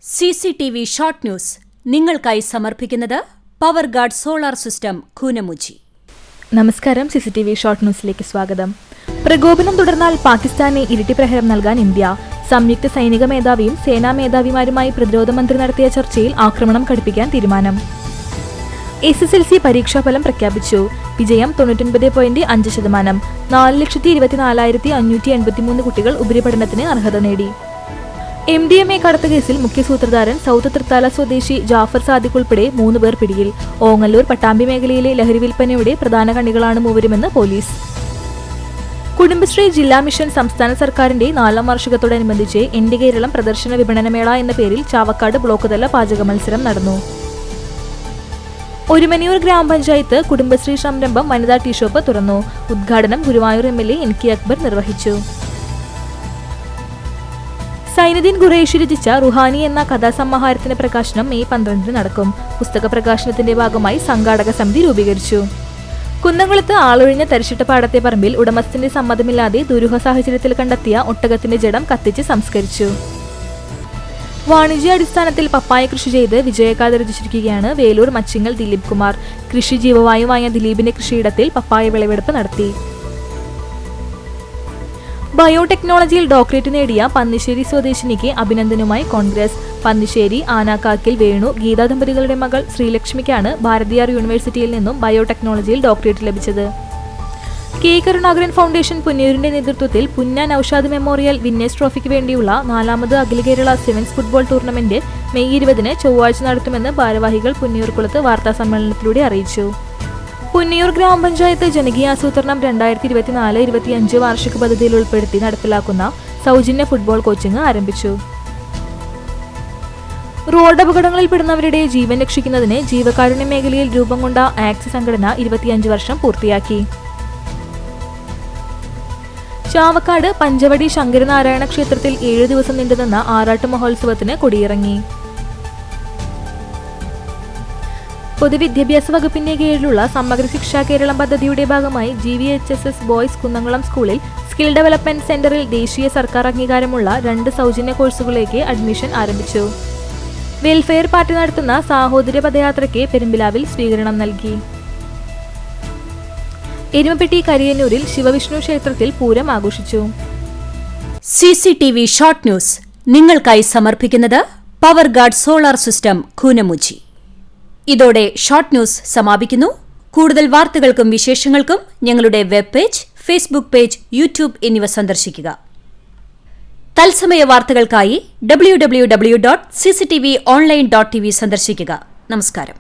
CCTV short news നിങ്ങൾക്കായി സമർപ്പിക്കുന്നത് power guard solar system Koonamuchi. നമസ്കാരം. CCTV ഷോർട്ട് ന്യൂസിലേക്ക് സ്വാഗതം. പ്രകോപനം തുടർന്നാൽ പാകിസ്ഥാനെ ഇരട്ടി പ്രഹരം നൽകാൻ ഇന്ത്യ. സംയുക്ത സൈനിക മേധാവിയും സേനാ മേധാവിമാരുമായി പ്രതിരോധ മന്ത്രി നടത്തിയ ചർച്ചയിൽ ആക്രമണം കടുപ്പിക്കാൻ തീരുമാനം. SSLC പരീക്ഷാഫലം പ്രഖ്യാപിച്ചു. വിജയം 99.5%. 4,24,583 കുട്ടികൾ ഉപരിപഠനത്തിന് അർഹത നേടി. MDMA കടത്ത് കേസിൽ മുഖ്യ സൂത്രധാരൻ സൗത്ത് തൃത്താല സ്വദേശി ജാഫർ സാദിഖ് ഉൾപ്പെടെ 3 പേർ പിടിയിൽ. ഓങ്ങല്ലൂർ പട്ടാമ്പി മേഖലയിലെ ലഹരി വിൽപ്പനയുടെ പ്രധാന കണ്ണികളാണ് മൂവരുമെന്ന് പോലീസ്. കുടുംബശ്രീ ജില്ലാ മിഷൻ സംസ്ഥാന സർക്കാരിന്റെ 4ാം വാർഷികത്തോടനുബന്ധിച്ച് എന്റെ കേരളം പ്രദർശന വിപണനമേള എന്ന പേരിൽ ചാവക്കാട് ബ്ലോക്ക് തല പാചക മത്സരം നടന്നു. ഒരുമനിയൂർ ഗ്രാമപഞ്ചായത്ത് കുടുംബശ്രീ സംരംഭം വനിതാ ടീ ഷോപ്പ് തുറന്നു. ഉദ്ഘാടനം ഗുരുവായൂർ MLA NK അക്ബർ നിർവഹിച്ചു. സൈനുദ്ദീൻ ഖുറൈഷി രചിച്ച റുഹാനി എന്ന കഥാസമാഹാരത്തിന്റെ പ്രകാശനം മെയ് 12 നടക്കും. പുസ്തക പ്രകാശനത്തിന്റെ ഭാഗമായി സംഘാടക സമിതി രൂപീകരിച്ചു. കുന്നംകുളത്ത് ആളൊഴിഞ്ഞ തരിശിട്ട പാടത്തെ പറമ്പിൽ ഉടമസ്ഥന്റെ സമ്മതമില്ലാതെ ദുരൂഹ സാഹചര്യത്തിൽ കണ്ടെത്തിയ ഒട്ടകത്തിന്റെ ജഡം കത്തിച്ച് സംസ്കരിച്ചു. വാണിജ്യാടിസ്ഥാനത്തിൽ പപ്പായ കൃഷി ചെയ്ത് വിജയഗാഥ രചിച്ചിരിക്കുകയാണ് വേലൂർ മച്ചിങ്ങൽ ദിലീപ് കുമാർ. കൃഷി ജീവവായുവായ ദിലീപിന്റെ കൃഷിയിടത്തിൽ പപ്പായ വിളവെടുപ്പ് നടത്തി. ബയോടെക്നോളജിയിൽ ഡോക്ടറേറ്റ് നേടിയ പന്നിശ്ശേരി സ്വദേശിനിക്ക് അഭിനന്ദനവുമായി കോൺഗ്രസ്. പന്നിശ്ശേരി ആനാക്കാക്കിൽ വേണു ഗീതാ ദമ്പതികളുടെ മകൾ ശ്രീലക്ഷ്മിക്കാണ് ഭാരതിയാർ യൂണിവേഴ്സിറ്റിയിൽ നിന്നും ബയോടെക്നോളജിയിൽ ഡോക്ടറേറ്റ് ലഭിച്ചത്. K. കരുണാകരൻ ഫൗണ്ടേഷൻ പുന്നയൂരിന്റെ നേതൃത്വത്തിൽ പുന്ന നൌഷാദ് മെമ്മോറിയൽ വിന്നേഴ്സ് ട്രോഫിക്ക് വേണ്ടിയുള്ള 4ാമത് അഖില Kerala sevens football tournament May 20 ചൊവ്വാഴ്ച നടത്തുമെന്ന് ഭാരവാഹികൾ പുന്നയൂർക്കുളത്ത് വാർത്താസമ്മേളനത്തിലൂടെ അറിയിച്ചു. പുന്നയൂർ ഗ്രാമപഞ്ചായത്ത് ജനകീയാസൂത്രണം 2024-25 വാർഷിക പദ്ധതിയിൽ ഉൾപ്പെടുത്തി നടപ്പിലാക്കുന്ന സൗജന്യ ഫുട്ബോൾ കോച്ചിംഗ് ആരംഭിച്ചു. റോഡ് അപകടങ്ങളിൽപ്പെടുന്നവരുടെ ജീവൻ രക്ഷിക്കുന്നതിന് ജീവകാരുണ്യ മേഖലയിൽ രൂപം കൊണ്ട ആക്സ് സംഘടന 25 വർഷം പൂർത്തിയാക്കി. ചാവക്കാട് പഞ്ചവടി ശങ്കരനാരായണ ക്ഷേത്രത്തിൽ 7 ദിവസം നീണ്ടുനിന്ന ആറാട്ട് മഹോത്സവത്തിന് കൊടിയിറങ്ങി. പൊതുവിദ്യാഭ്യാസ വകുപ്പിന്റെ കീഴിലുള്ള സമഗ്ര ശിക്ഷാ കേരളം പദ്ധതിയുടെ ഭാഗമായി GVHSS ബോയ്സ് കുന്നംകുളം സ്കൂളിൽ സ്കിൽ ഡെവലപ്മെന്റ് സെന്ററിൽ ദേശീയ സർക്കാർ അംഗീകാരമുള്ള 2 സൗജന്യ കോഴ്സുകളിലേക്ക് അഡ്മിഷൻ ആരംഭിച്ചു. വെൽഫെയർ പാർട്ടി നടത്തുന്ന സാഹോദര്യ പദയാത്രയ്ക്ക് പെരുമ്പിലാവിൽ സ്വീകരണം നൽകി. എരുമപ്പെട്ടി കരിയന്നൂരിൽ ശിവവിഷ്ണു ക്ഷേത്രത്തിൽ പൂരം ആഘോഷിച്ചു. CCTV ഷോർട്ട് ന്യൂസ് നിങ്ങൾക്കായി സമർപ്പിക്കുന്നത് power guard solar system Koonamuchi. ഇതോടെ ഷോർട്ട് ന്യൂസ് സമാപിക്കുന്നു. കൂടുതൽ വാർത്തകൾക്കും വിശേഷങ്ങൾക്കും ഞങ്ങളുടെ web page, Facebook page, YouTube എന്നിവ സന്ദർശിക്കുക. തത്സമയ വാർത്തകൾക്കായി www.cctv online.tv സന്ദർശിക്കുക. നമസ്കാരം.